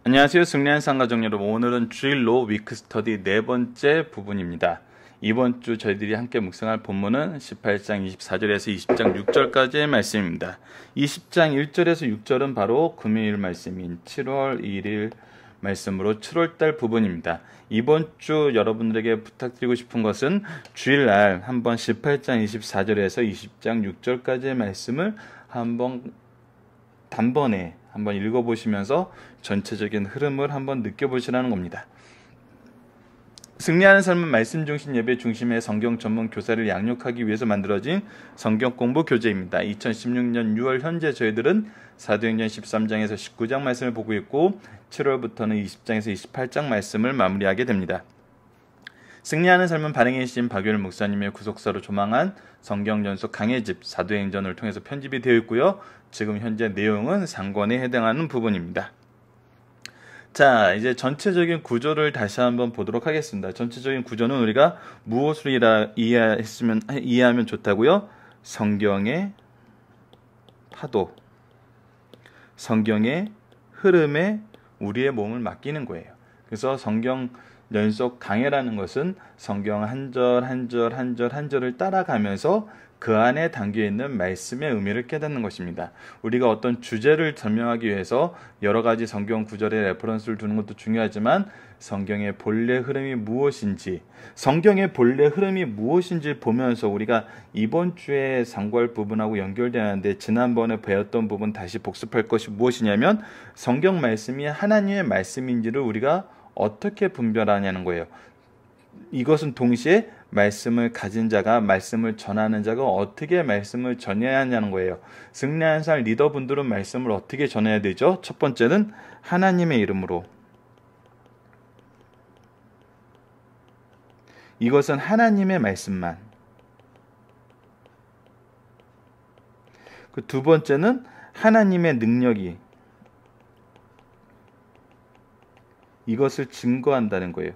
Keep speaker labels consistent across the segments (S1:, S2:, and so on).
S1: 안녕하세요. 승리한 상가족 여러분. 오늘은 주일로 위크 스터디 네 번째 부분입니다. 이번 주 저희들이 함께 묵상할 본문은 18장 24절에서 20장 6절까지의 말씀입니다. 20장 1절에서 6절은 바로 금요일 말씀인 7월 1일 말씀으로 7월달 부분입니다. 이번 주 여러분들에게 부탁드리고 싶은 것은 주일날 한번 18장 24절에서 20장 6절까지의 말씀을 한번 단번에 한번 읽어보시면서 전체적인 흐름을 한번 느껴보시라는 겁니다. 승리하는 삶은 말씀 중심 예배 중심의 성경 전문 교사를 양육하기 위해서 만들어진 성경 공부 교재입니다. 2016년 6월 현재 저희들은 사도행전 13장에서 19장 말씀을 보고 있고 7월부터는 20장에서 28장 말씀을 마무리하게 됩니다. 승리하는 삶은 발행의 신 박유일 목사님의 구속사로 조망한 성경 연속 강해집 사도행전을 통해서 편집이 되어 있고요. 지금 현재 내용은 상권에 해당하는 부분입니다. 자, 이제 전체적인 구조를 다시 한번 보도록 하겠습니다. 전체적인 구조는 우리가 무엇으로 이해하면 좋다고요? 성경의 파도, 성경의 흐름에 우리의 몸을 맡기는 거예요. 그래서 성경 연속 강해라는 것은 성경 한 절 한 절 한 절 한 절을 따라가면서 그 안에 담겨있는 말씀의 의미를 깨닫는 것입니다. 우리가 어떤 주제를 설명하기 위해서 여러 가지 성경 구절에 레퍼런스를 두는 것도 중요하지만 성경의 본래 흐름이 무엇인지, 성경의 본래 흐름이 무엇인지 보면서 우리가 이번 주에 상고할 부분하고 연결되는데 지난번에 배웠던 부분 다시 복습할 것이 무엇이냐면 성경 말씀이 하나님의 말씀인지를 우리가 어떻게 분별하냐는 거예요. 이것은 동시에 말씀을 가진 자가 말씀을 전하는 자가 어떻게 말씀을 전해야 하냐는 거예요. 승리한 삶 리더분들은 말씀을 어떻게 전해야 되죠? 첫 번째는 하나님의 이름으로. 이것은 하나님의 말씀만. 그 두 번째는 하나님의 능력이 이것을 증거한다는 거예요.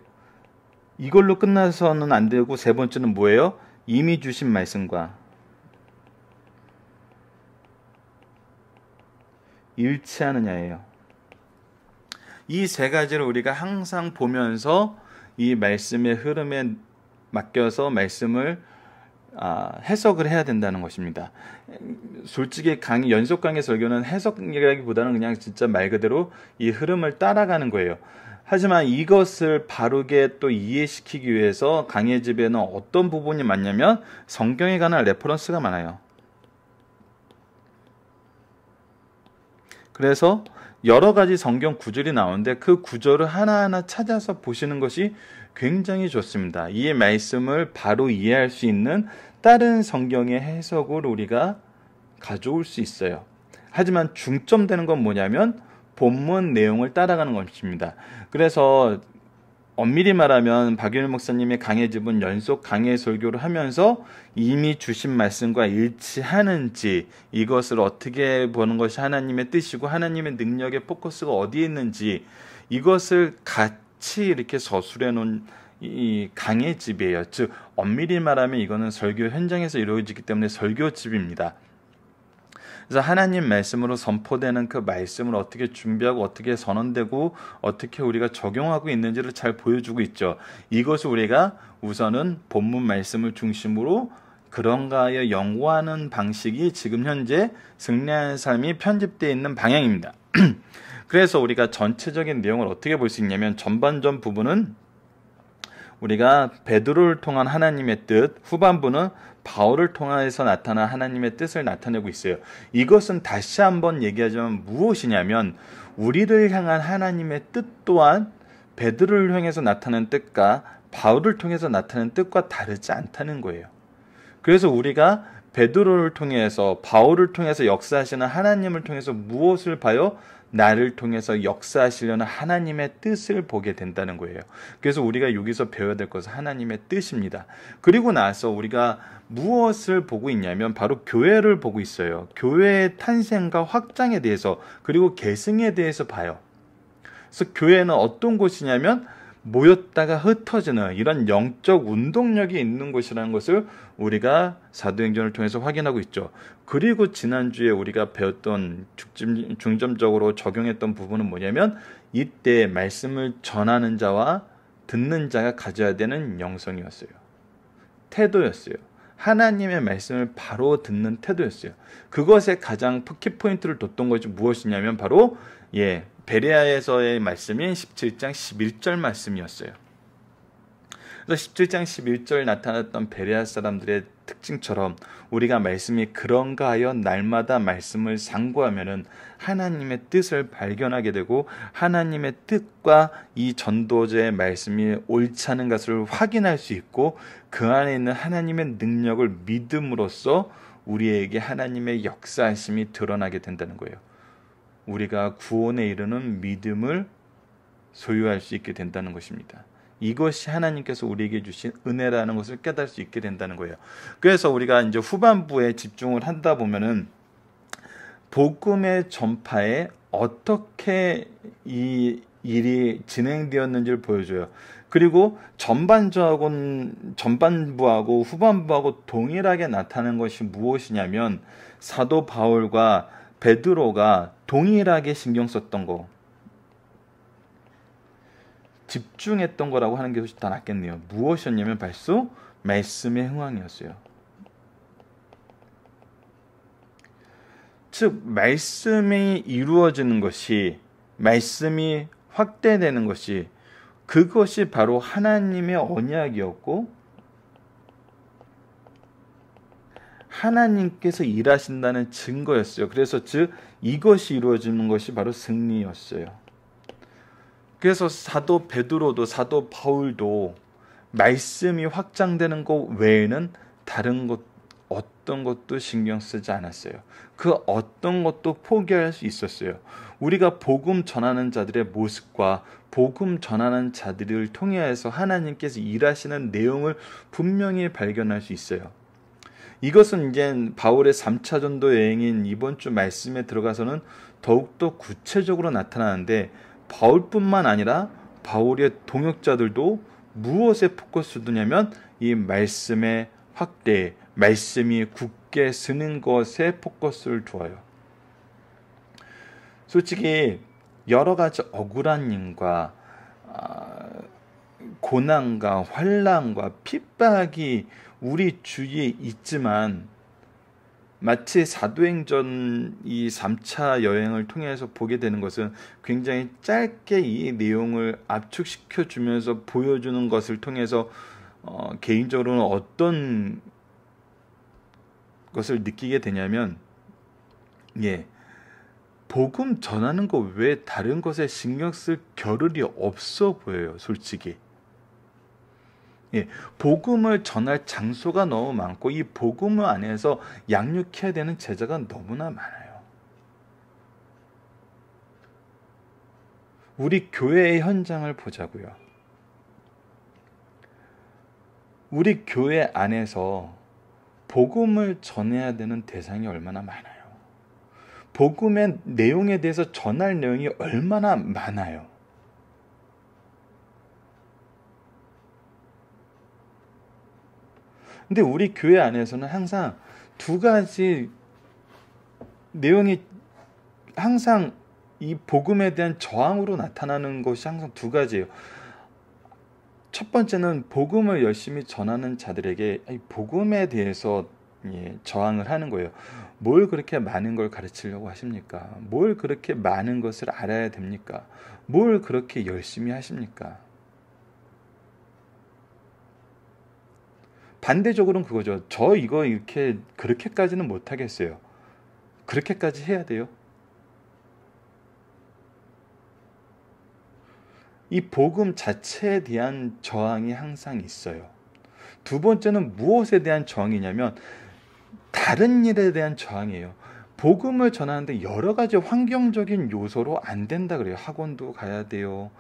S1: 이걸로 끝나서는 안 되고 세 번째는 뭐예요? 이미 주신 말씀과 일치하느냐예요. 이 세 가지를 우리가 항상 보면서 이 말씀의 흐름에 맡겨서 말씀을 해석을 해야 된다는 것입니다. 솔직히 연속 강의 설교는 해석이라기보다는 그냥 진짜 말 그대로 이 흐름을 따라가는 거예요. 하지만 이것을 바르게 또 이해시키기 위해서 강해집에는 어떤 부분이 많냐면 성경에 관한 레퍼런스가 많아요. 그래서 여러 가지 성경 구절이 나오는데 그 구절을 하나하나 찾아서 보시는 것이 굉장히 좋습니다. 이 말씀을 바로 이해할 수 있는 다른 성경의 해석을 우리가 가져올 수 있어요. 하지만 중점되는 건 뭐냐면 본문 내용을 따라가는 것입니다. 그래서 엄밀히 말하면 박윤일 목사님의 강해집은 연속 강해 설교를 하면서 이미 주신 말씀과 일치하는지, 이것을 어떻게 보는 것이 하나님의 뜻이고 하나님의 능력의 포커스가 어디에 있는지 이것을 같이 이렇게 서술해 놓은 이 강해집이에요. 즉 엄밀히 말하면 이거는 설교 현장에서 이루어지기 때문에 설교집입니다. 그래서 하나님 말씀으로 선포되는 그 말씀을 어떻게 준비하고 어떻게 선언되고 어떻게 우리가 적용하고 있는지를 잘 보여주고 있죠. 이것을 우리가 우선은 본문 말씀을 중심으로 그런가 하여 연구하는 방식이 지금 현재 승리하는 삶이 편집되어 있는 방향입니다. 그래서 우리가 전체적인 내용을 어떻게 볼 수 있냐면 전반전 부분은 우리가 베드로를 통한 하나님의 뜻, 후반부는 바울을 통해서 나타난 하나님의 뜻을 나타내고 있어요. 이것은 다시 한번 얘기하자면 무엇이냐면 우리를 향한 하나님의 뜻 또한 베드로를 향해서 나타낸 뜻과 바울을 통해서 나타낸 뜻과 다르지 않다는 거예요. 그래서 우리가 베드로를 통해서 바울을 통해서 역사하시는 하나님을 통해서 무엇을 봐요? 나를 통해서 역사하시려는 하나님의 뜻을 보게 된다는 거예요. 그래서 우리가 여기서 배워야 될 것은 하나님의 뜻입니다. 그리고 나서 우리가 무엇을 보고 있냐면 바로 교회를 보고 있어요. 교회의 탄생과 확장에 대해서 그리고 계승에 대해서 봐요. 그래서 교회는 어떤 곳이냐면 모였다가 흩어지는 이런 영적 운동력이 있는 곳이라는 것을 우리가 사도행전을 통해서 확인하고 있죠. 그리고 지난주에 우리가 배웠던 중점적으로 적용했던 부분은 뭐냐면 이때 말씀을 전하는 자와 듣는 자가 가져야 되는 영성이었어요. 태도였어요. 하나님의 말씀을 바로 듣는 태도였어요. 그것에 가장 키포인트를 뒀던 것이 무엇이냐면 바로 베레아에서의 말씀인 17장 11절 말씀이었어요. 그래서 17장 11절 나타났던 베레아 사람들의 특징처럼 우리가 말씀이 그런가 하여 날마다 말씀을 상고하면은 하나님의 뜻을 발견하게 되고 하나님의 뜻과 이 전도자의 말씀이 옳지 않은 것을 확인할 수 있고 그 안에 있는 하나님의 능력을 믿음으로써 우리에게 하나님의 역사하심이 드러나게 된다는 거예요. 우리가 구원에 이르는 믿음을 소유할 수 있게 된다는 것입니다. 이것이 하나님께서 우리에게 주신 은혜라는 것을 깨달을 수 있게 된다는 거예요. 그래서 우리가 이제 후반부에 집중을 하다 보면은 복음의 전파에 어떻게 이 일이 진행되었는지를 보여줘요. 그리고 전반부하고 후반부하고 동일하게 나타나는 것이 무엇이냐면 사도 바울과 베드로가 동일하게 신경 썼던 거, 집중했던 거라고 하는 게 훨씬 더 낫겠네요. 무엇이었냐면 벌써 말씀의 흥황이었어요. 즉 말씀이 이루어지는 것이, 말씀이 확대되는 것이, 그것이 바로 하나님의 언약이었고 하나님께서 일하신다는 증거였어요. 그래서 즉 이것이 이루어지는 것이 바로 승리였어요. 그래서 사도 베드로도 사도 바울도 말씀이 확장되는 것 외에는 다른 것 어떤 것도 신경 쓰지 않았어요. 그 어떤 것도 포기할 수 있었어요. 우리가 복음 전하는 자들의 모습과 복음 전하는 자들을 통해서 하나님께서 일하시는 내용을 분명히 발견할 수 있어요. 이것은 이제 바울의 3차 전도 여행인 이번 주 말씀에 들어가서는 더욱더 구체적으로 나타나는데 바울뿐만 아니라 바울의 동역자들도 무엇에 포커스 두냐면 이 말씀의 확대, 말씀이 굳게 서는 것에 포커스를 두어요. 솔직히 여러 가지 억울한 일과 고난과 환난과 핍박이 우리 주위에 있지만 마치 사도행전 이 3차 여행을 통해서 보게 되는 것은 굉장히 짧게 이 내용을 압축시켜 주면서 보여주는 것을 통해서 개인적으로는 어떤 것을 느끼게 되냐면 복음 전하는 거 외에 다른 것에 신경 쓸 겨를이 없어 보여요. 솔직히 복음을 전할 장소가 너무 많고 이 복음 안에서 양육해야 되는 제자가 너무나 많아요. 우리 교회의 현장을 보자고요. 우리 교회 안에서 복음을 전해야 되는 대상이 얼마나 많아요. 복음의 내용에 대해서 전할 내용이 얼마나 많아요. 근데 우리 교회 안에서는 항상 두 가지 내용이 항상 이 복음에 대한 저항으로 나타나는 것이 항상 두 가지예요. 첫 번째는 복음을 열심히 전하는 자들에게 복음에 대해서 저항을 하는 거예요. 뭘 그렇게 많은 걸 가르치려고 하십니까? 뭘 그렇게 많은 것을 알아야 됩니까? 뭘 그렇게 열심히 하십니까? 반대적으로는 그거죠. 저 이거 이렇게 그렇게까지는 못하겠어요. 그렇게까지 해야 돼요? 이 복음 자체에 대한 저항이 항상 있어요. 두 번째는 무엇에 대한 저항이냐면 다른 일에 대한 저항이에요. 복음을 전하는데 여러 가지 환경적인 요소로 안 된다 그래요. 학원도 가야 돼요.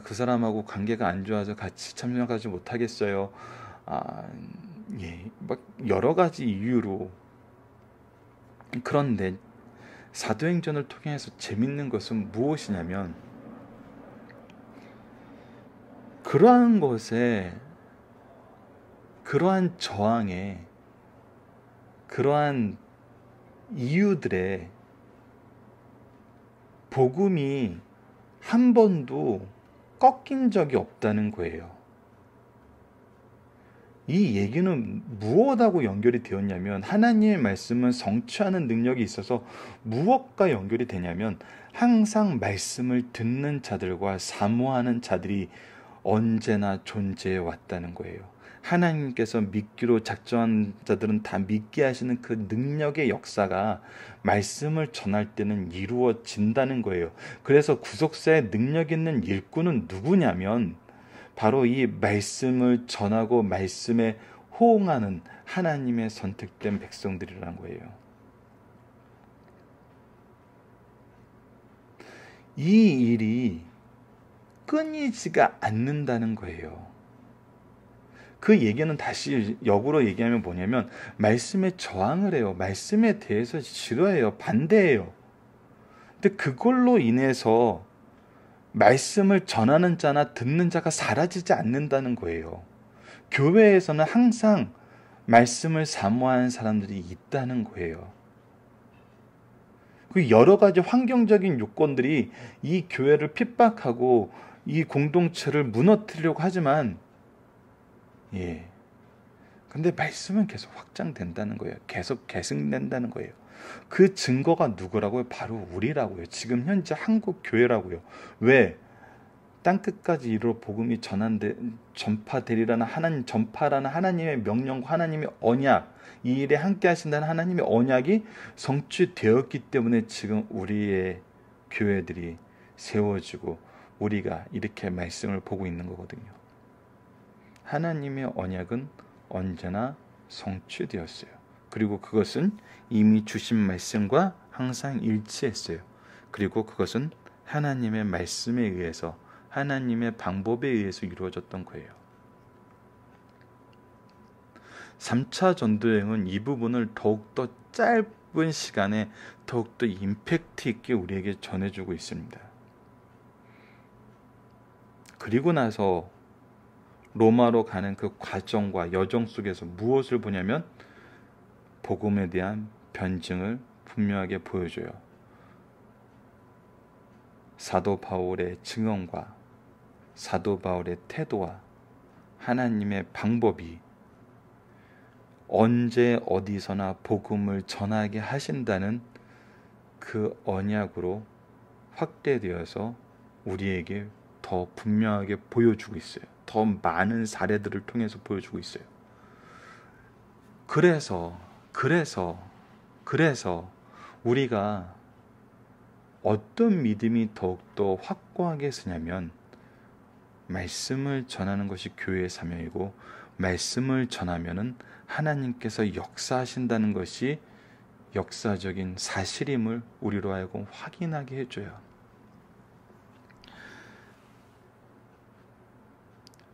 S1: 그 사람하고 관계가 안 좋아서 같이 참여하지 못하겠어요. 막 여러 가지 이유로. 그런데 사도행전을 통해서 재밌는 것은 무엇이냐면 그러한 것에, 그러한 저항에, 그러한 이유들에 복음이 한 번도 꺾인 적이 없다는 거예요. 이 얘기는 무엇하고 연결이 되었냐면, 하나님의 말씀은 성취하는 능력이 있어서 무엇과 연결이 되냐면, 항상 말씀을 듣는 자들과 사모하는 자들이 언제나 존재해 왔다는 거예요. 하나님께서 믿기로 작정한 자들은 다 믿게 하시는 그 능력의 역사가 말씀을 전할 때는 이루어진다는 거예요. 그래서 구속사의 능력 있는 일꾼은 누구냐면 바로 이 말씀을 전하고 말씀에 호응하는 하나님의 선택된 백성들이라는 거예요. 이 일이 끊이지가 않는다는 거예요. 그 얘기는 다시 역으로 얘기하면 뭐냐면, 말씀에 저항을 해요. 말씀에 대해서 싫어해요. 반대해요. 근데 그걸로 인해서 말씀을 전하는 자나 듣는 자가 사라지지 않는다는 거예요. 교회에서는 항상 말씀을 사모하는 사람들이 있다는 거예요. 그 여러 가지 환경적인 요건들이 이 교회를 핍박하고 이 공동체를 무너뜨리려고 하지만, 근데 말씀은 계속 확장된다는 거예요. 계속 계승된다는 거예요. 그 증거가 누구라고요? 바로 우리라고요. 지금 현재 한국 교회라고요. 왜? 땅끝까지 이르러 복음이 전파되리라는 하나님, 전파라는 하나님의 명령과 하나님의 언약, 이 일에 함께 하신다는 하나님의 언약이 성취되었기 때문에 지금 우리의 교회들이 세워지고 우리가 이렇게 말씀을 보고 있는 거거든요. 하나님의 언약은 언제나 성취되었어요. 그리고 그것은 이미 주신 말씀과 항상 일치했어요. 그리고 그것은 하나님의 말씀에 의해서, 하나님의 방법에 의해서 이루어졌던 거예요. 3차 전도여행은 이 부분을 더욱더 짧은 시간에 더욱더 임팩트 있게 우리에게 전해주고 있습니다. 그리고 나서 로마로 가는 그 과정과 여정 속에서 무엇을 보냐면, 복음에 대한 변증을 분명하게 보여줘요. 사도 바울의 증언과 사도 바울의 태도와 하나님의 방법이 언제 어디서나 복음을 전하게 하신다는 그 언약으로 확대되어서 우리에게 더 분명하게 보여주고 있어요. 더 많은 사례들을 통해서 보여주고 있어요. 그래서 우리가 어떤 믿음이 더욱더 확고하게 쓰냐면, 말씀을 전하는 것이 교회의 사명이고, 말씀을 전하면은 하나님께서 역사하신다는 것이 역사적인 사실임을 우리로 하여금 확인하게 해줘요.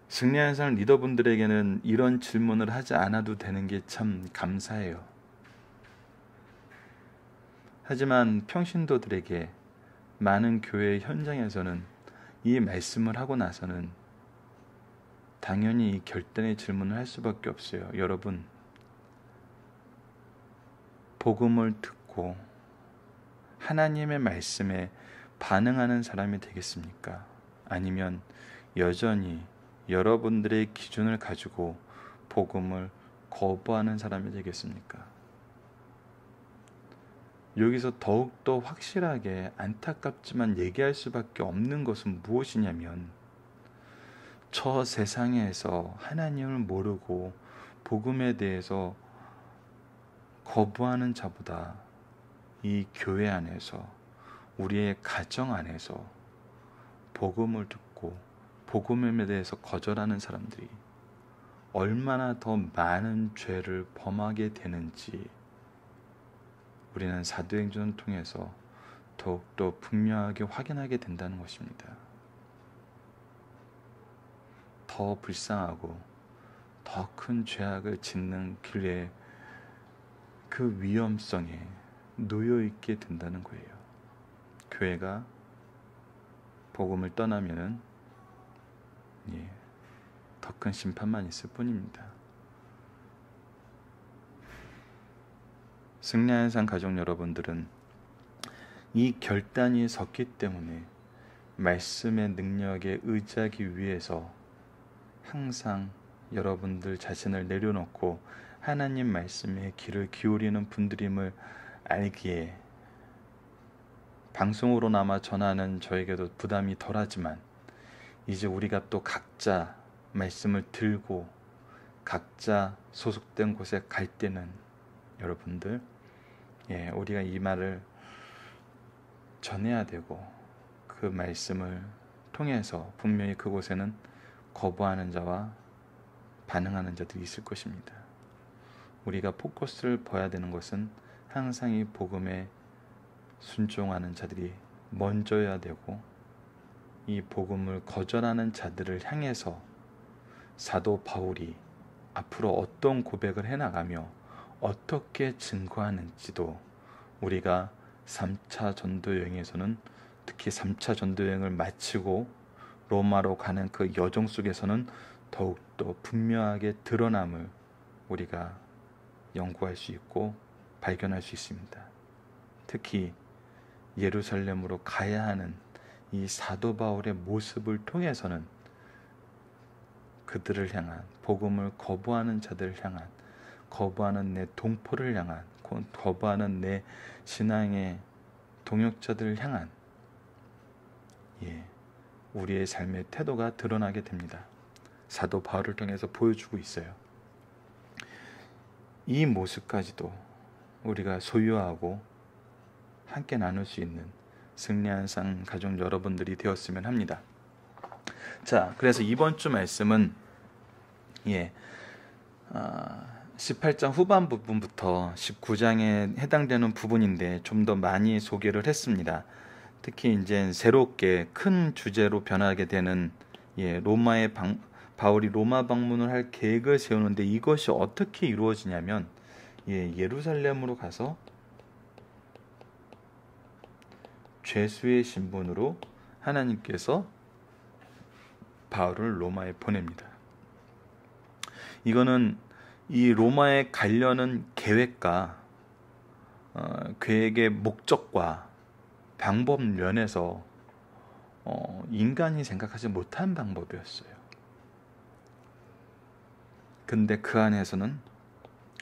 S1: 승리하는 사람 리더분들에게는 이런 질문을 하지 않아도 되는 게 참 감사해요. 하지만 평신도들에게, 많은 교회 현장에서는 이 말씀을 하고 나서는 당연히 이 결단의 질문을 할 수밖에 없어요. 여러분, 복음을 듣고 하나님의 말씀에 반응하는 사람이 되겠습니까? 아니면 여전히 여러분들의 기준을 가지고 복음을 거부하는 사람이 되겠습니까? 여기서 더욱더 확실하게 안타깝지만 얘기할 수밖에 없는 것은 무엇이냐면, 저 세상에서 하나님을 모르고 복음에 대해서 거부하는 자보다 이 교회 안에서, 우리의 가정 안에서 복음을 듣고 복음에 대해서 거절하는 사람들이 얼마나 더 많은 죄를 범하게 되는지 우리는 사도행전을 통해서 더욱더 분명하게 확인하게 된다는 것입니다. 더 불쌍하고 더 큰 죄악을 짓는 길에 그 위험성에 놓여 있게 된다는 거예요. 교회가 복음을 떠나면은 더 큰 심판만 있을 뿐입니다. 승리하는 삶 가족 여러분들은 이 결단이 섰기 때문에 말씀의 능력에 의지하기 위해서 항상 여러분들 자신을 내려놓고 하나님 말씀에 귀를 기울이는 분들임을 알기에 방송으로나마 전하는 저에게도 부담이 덜하지만 이제 우리가 또 각자 말씀을 들고 각자 소속된 곳에 갈 때는 여러분들 우리가 이 말을 전해야 되고 그 말씀을 통해서 분명히 그곳에는 거부하는 자와 반응하는 자들이 있을 것입니다. 우리가 포커스를 봐야 되는 것은 항상 이 복음에 순종하는 자들이 먼저여야 되고 이 복음을 거절하는 자들을 향해서 사도 바울이 앞으로 어떤 고백을 해나가며 어떻게 증거하는지도 우리가 3차 전도여행에서는 특히 3차 전도여행을 마치고 로마로 가는 그 여정 속에서는 더욱더 분명하게 드러남을 우리가 연구할 수 있고 발견할 수 있습니다. 특히 예루살렘으로 가야 하는 이 사도 바울의 모습을 통해서는 그들을 향한 복음을 거부하는 자들을 향한 거부하는 내 동포를 향한 거부하는 내 신앙의 동역자들을 향한 우리의 삶의 태도가 드러나게 됩니다. 사도 바울을 통해서 보여주고 있어요. 이 모습까지도 우리가 소유하고 함께 나눌 수 있는 승리한 삶 가족 여러분들이 되었으면 합니다. 자, 그래서 이번 주 말씀은 18장 후반 부분부터 19장에 해당되는 부분인데 좀 더 많이 소개를 했습니다. 특히 이제 새롭게 큰 주제로 변하게 되는 바울이 로마 방문을 할 계획을 세우는데 이것이 어떻게 이루어지냐면 예루살렘으로 가서 죄수의 신분으로 하나님께서 바울을 로마에 보냅니다. 이거는 이 로마에 가려는 계획과 계획의 목적과 방법 면에서 인간이 생각하지 못한 방법이었어요. 근데 그 안에서는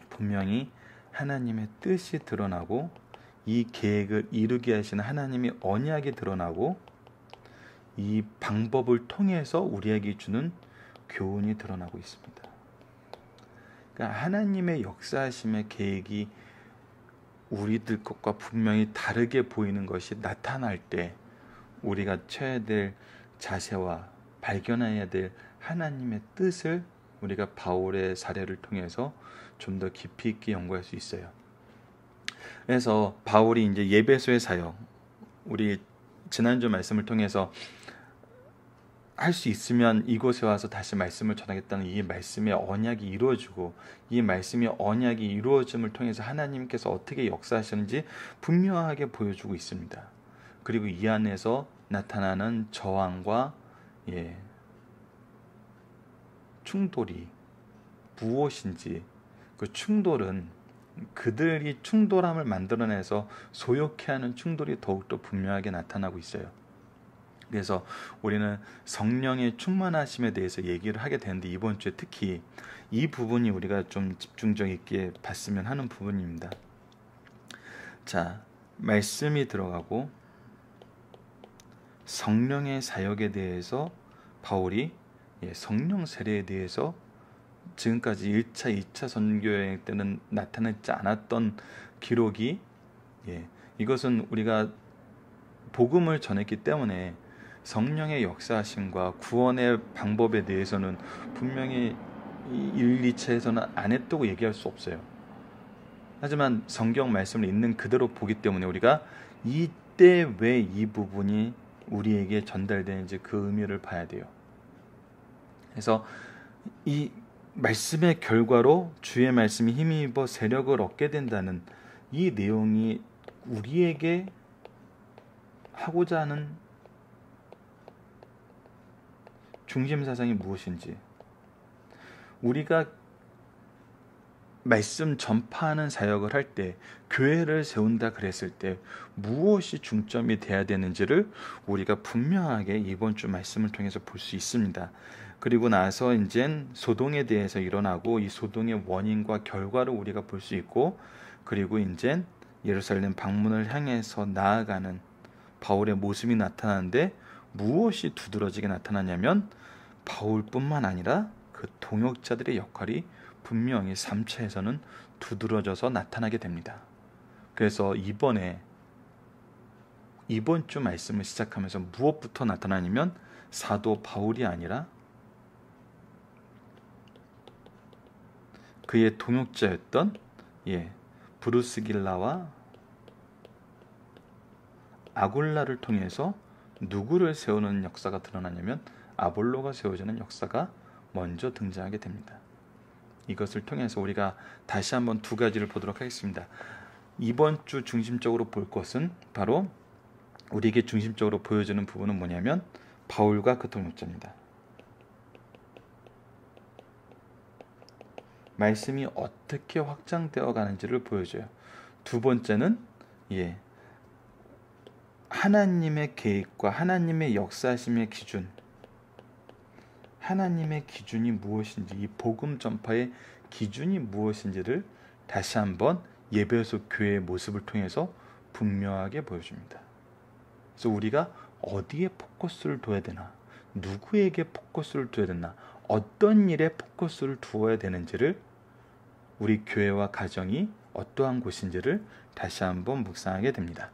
S1: 분명히 하나님의 뜻이 드러나고 이 계획을 이루게 하시는 하나님의 언약이 드러나고 이 방법을 통해서 우리에게 주는 교훈이 드러나고 있습니다. 그러니까 하나님의 역사하심의 계획이 우리들 것과 분명히 다르게 보이는 것이 나타날 때 우리가 쳐야 될 자세와 발견해야 될 하나님의 뜻을 우리가 바울의 사례를 통해서 좀 더 깊이 있게 연구할 수 있어요. 그래서 바울이 이제 예배소의 사역, 우리 지난주 말씀을 통해서 할 수 있으면 이곳에 와서 다시 말씀을 전하겠다는 이 말씀의 언약이 이루어지고 이 말씀의 언약이 이루어짐을 통해서 하나님께서 어떻게 역사하시는지 분명하게 보여주고 있습니다. 그리고 이 안에서 나타나는 저항과 충돌이 무엇인지 그 충돌은 그들이 충돌함을 만들어내서 소욕해 하는 충돌이 더욱더 분명하게 나타나고 있어요. 그래서 우리는 성령의 충만하심에 대해서 얘기를 하게 되는데 이번 주에 특히 이 부분이 우리가 좀 집중력 있게 봤으면 하는 부분입니다. 자, 말씀이 들어가고 성령의 사역에 대해서 바울이 성령 세례에 대해서 지금까지 1차, 2차 선교여행 때는 나타나지 않았던 기록이 이것은 우리가 복음을 전했기 때문에 성령의 역사하심과 구원의 방법에 대해서는 분명히 1, 2차에서는 안 했다고 얘기할 수 없어요. 하지만 성경 말씀을 있는 그대로 보기 때문에 우리가 이때 왜 이 부분이 우리에게 전달되는지 그 의미를 봐야 돼요. 그래서 이 말씀의 결과로 주의 말씀이 힘입어 세력을 얻게 된다는 이 내용이 우리에게 하고자 하는 중심 사상이 무엇인지 우리가 말씀 전파하는 사역을 할 때, 교회를 세운다 그랬을 때 무엇이 중점이 돼야 되는지를 우리가 분명하게 이번 주 말씀을 통해서 볼 수 있습니다. 그리고 나서 이제 소동에 대해서 일어나고 이 소동의 원인과 결과를 우리가 볼 수 있고, 그리고 이제 예루살렘 방문을 향해서 나아가는 바울의 모습이 나타나는데, 무엇이 두드러지게 나타나냐면 바울뿐만 아니라 그 동역자들의 역할이 분명히 3차에서는 두드러져서 나타나게 됩니다. 그래서 이번 주 말씀을 시작하면서 무엇부터 나타나냐면 사도 바울이 아니라 그의 동역자였던 브루스길라와 아굴라를 통해서 누구를 세우는 역사가 드러나냐면 아볼로가 세워지는 역사가 먼저 등장하게 됩니다. 이것을 통해서 우리가 다시 한번 두 가지를 보도록 하겠습니다. 이번 주 중심적으로 볼 것은 바로 우리에게 중심적으로 보여주는 부분은 뭐냐면 바울과 그 동역자입니다. 말씀이 어떻게 확장되어 가는지를 보여줘요. 두 번째는 하나님의 계획과 하나님의 역사심의 기준, 하나님의 기준이 무엇인지, 이 복음 전파의 기준이 무엇인지를 다시 한번 예배소 교회의 모습을 통해서 분명하게 보여줍니다. 그래서 우리가 어디에 포커스를 둬야 되나, 누구에게 포커스를 둬야 되나, 어떤 일에 포커스를 두어야 되는지를, 우리 교회와 가정이 어떠한 곳인지를 다시 한번 묵상하게 됩니다.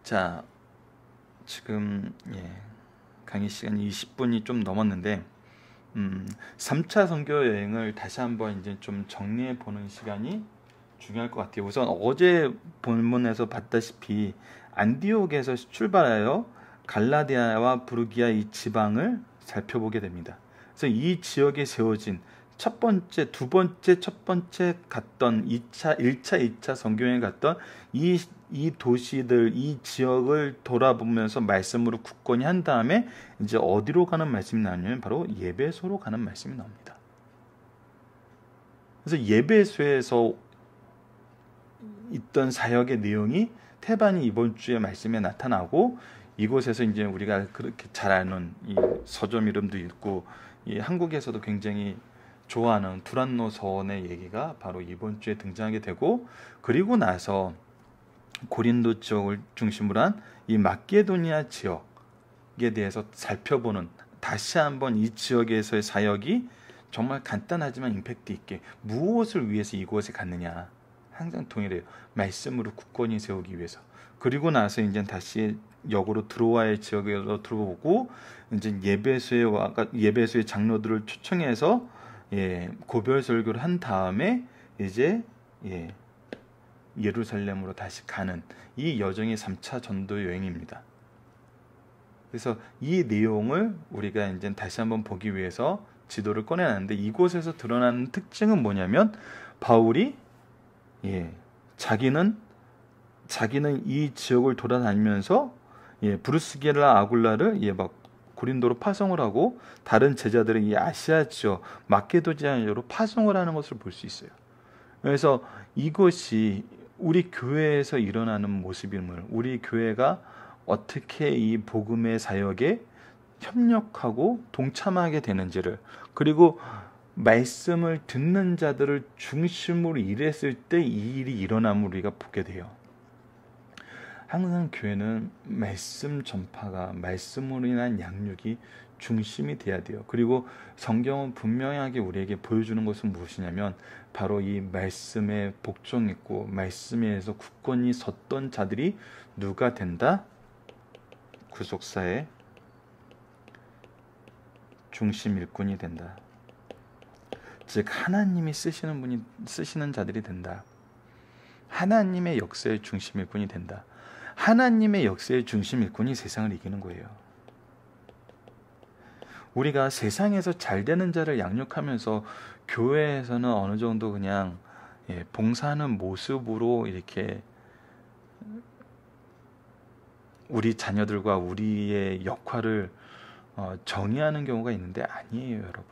S1: 자, 지금 강의 시간이 20분이 좀 넘었는데 3차 선교 여행을 다시 한번 이제 좀 정리해 보는 시간이 중요할 것 같아요. 우선 어제 본문에서 봤다시피 안디옥에서 출발하여 갈라디아와 부르기아 이 지방을 살펴보게 됩니다. 그래서 이 지역에 세워진 첫 번째, 두 번째, 첫 번째 갔던 1차, 2차 선교여행 갔던 이 도시들, 이 지역을 돌아보면서 말씀으로 굳건히 한 다음에 이제 어디로 가는 말씀이 나오냐면 바로 예배소로 가는 말씀이 나옵니다. 그래서 예배소에서 있던 사역의 내용이 태반이 이번 주에 말씀에 나타나고, 이곳에서 이제 우리가 그렇게 잘 아는 이 서점 이름도 있고, 이 한국에서도 굉장히 좋아하는 두란노 서원의 얘기가 바로 이번 주에 등장하게 되고, 그리고 나서 고린도 지역을 중심으로 한 이 마케도니아 지역에 대해서 살펴보는, 다시 한번 이 지역에서의 사역이 정말 간단하지만 임팩트 있게 무엇을 위해서 이곳에 갔느냐, 항상 동일해요. 말씀으로 굳건히 세우기 위해서. 그리고 나서 이제 다시 역으로 드로아의 지역으로 들어오고, 이제 예배소의 장로들을 초청해서 고별 설교를 한 다음에 이제 예루살렘으로 다시 가는 이 여정이 3차 전도 여행입니다. 그래서 이 내용을 우리가 이제 다시 한번 보기 위해서 지도를 꺼내놨는데, 이곳에서 드러나는 특징은 뭐냐면 바울이 자기는 이 지역을 돌아다니면서 브루스겔라 아굴라를 막 고린도로 파송을 하고, 다른 제자들은 이 아시아 지역 마케도니아로 파송을 하는 것을 볼 수 있어요. 그래서 이것이 우리 교회에서 일어나는 모습임을, 우리 교회가 어떻게 이 복음의 사역에 협력하고 동참하게 되는지를, 그리고 말씀을 듣는 자들을 중심으로 일했을 때 이 일이 일어남을 우리가 보게 돼요. 항상 교회는 말씀 전파가, 말씀으로 인한 양육이 중심이 돼야 돼요. 그리고 성경은 분명하게 우리에게 보여주는 것은 무엇이냐면 바로 이 말씀에 복종했고 말씀에서 굳건히 섰던 자들이 누가 된다? 구속사의 중심 일꾼이 된다. 즉 하나님이 쓰시는 자들이 된다. 하나님의 역사의 중심 일꾼이 된다. 하나님의 역사의 중심 일꾼이 세상을 이기는 거예요. 우리가 세상에서 잘 되는 자를 양육하면서 교회에서는 어느 정도 그냥 봉사하는 모습으로 이렇게 우리 자녀들과 우리의 역할을 정의하는 경우가 있는데, 아니에요, 여러분.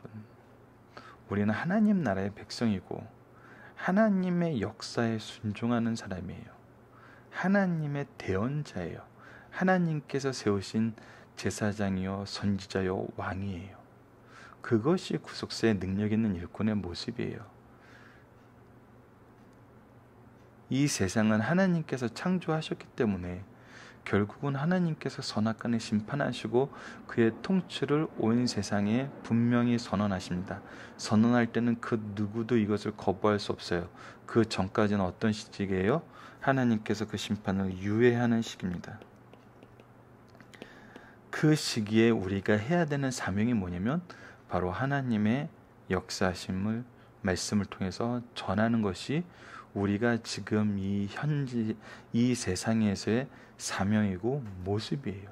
S1: 우리는 하나님 나라의 백성이고 하나님의 역사에 순종하는 사람이에요. 하나님의 대언자예요. 하나님께서 세우신 제사장이요 선지자요 왕이에요. 그것이 구속사의 능력 있는 일꾼의 모습이에요. 이 세상은 하나님께서 창조하셨기 때문에 결국은 하나님께서 선악간에 심판하시고 그의 통치를 온 세상에 분명히 선언하십니다. 선언할 때는 그 누구도 이것을 거부할 수 없어요. 그 전까지는 어떤 시기예요? 하나님께서 그 심판을 유예하는 시기입니다. 그 시기에 우리가 해야 되는 사명이 뭐냐면 바로 하나님의 역사하심을 말씀을 통해서 전하는 것이 우리가 지금 이 세상에서의 사명이고 모습이에요.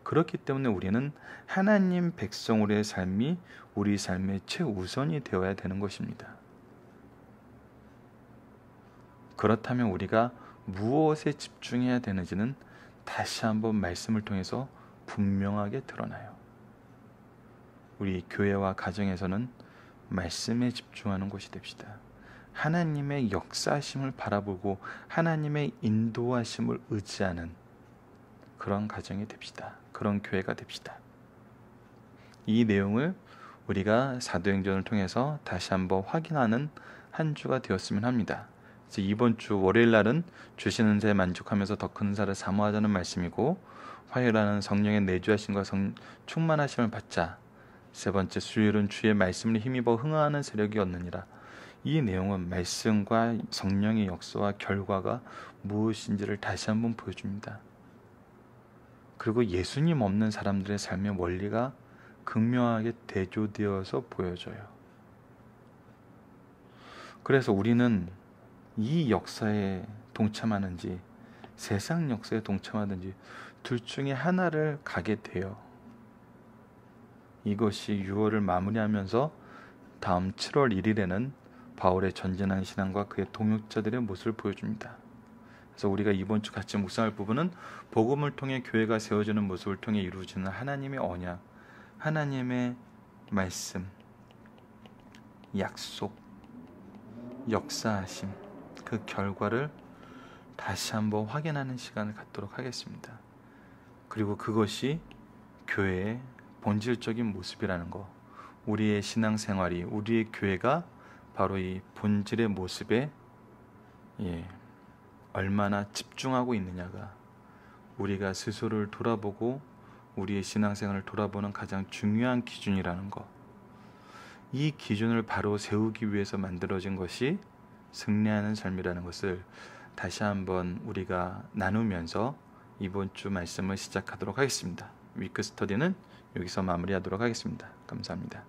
S1: 그렇기 때문에 우리는 하나님 백성으로의 삶이 우리 삶의 최우선이 되어야 되는 것입니다. 그렇다면 우리가 무엇에 집중해야 되는지는 다시 한번 말씀을 통해서 분명하게 드러나요. 우리 교회와 가정에서는 말씀에 집중하는 곳이 됩시다. 하나님의 역사하심을 바라보고 하나님의 인도하심을 의지하는 그런 가정이 됩시다. 그런 교회가 됩시다. 이 내용을 우리가 사도행전을 통해서 다시 한번 확인하는 한 주가 되었으면 합니다. 이번 주 월요일 날은 주신 은혜에 만족하면서 더 큰 은사를 사모하자는 말씀이고, 화요일 날은 성령의 내주하심과 충만하심을 받자. 세 번째 수요일은 주의 말씀을 힘입어 흥하는 세력이 얻느니라. 이 내용은 말씀과 성령의 역사와 결과가 무엇인지를 다시 한번 보여줍니다. 그리고 예수님 없는 사람들의 삶의 원리가 극명하게 대조되어서 보여져요. 그래서 우리는 이 역사에 동참하는지 세상 역사에 동참하든지 둘 중에 하나를 가게 돼요. 이것이 6월을 마무리하면서 다음 7월 1일에는 바울의 전진한 신앙과 그의 동역자들의 모습을 보여줍니다. 그래서 우리가 이번 주 같이 묵상할 부분은 복음을 통해 교회가 세워지는 모습을 통해 이루어지는 하나님의 언약, 하나님의 말씀, 약속, 역사하심, 그 결과를 다시 한번 확인하는 시간을 갖도록 하겠습니다. 그리고 그것이 교회의 본질적인 모습이라는 것, 우리의 신앙생활이, 우리의 교회가 바로 이 본질의 모습에 얼마나 집중하고 있느냐가 우리가 스스로를 돌아보고 우리의 신앙생활을 돌아보는 가장 중요한 기준이라는 것. 이 기준을 바로 세우기 위해서 만들어진 것이 승리하는 삶이라는 것을 다시 한번 우리가 나누면서 이번 주 말씀을 시작하도록 하겠습니다. 위크 스터디는 여기서 마무리하도록 하겠습니다. 감사합니다.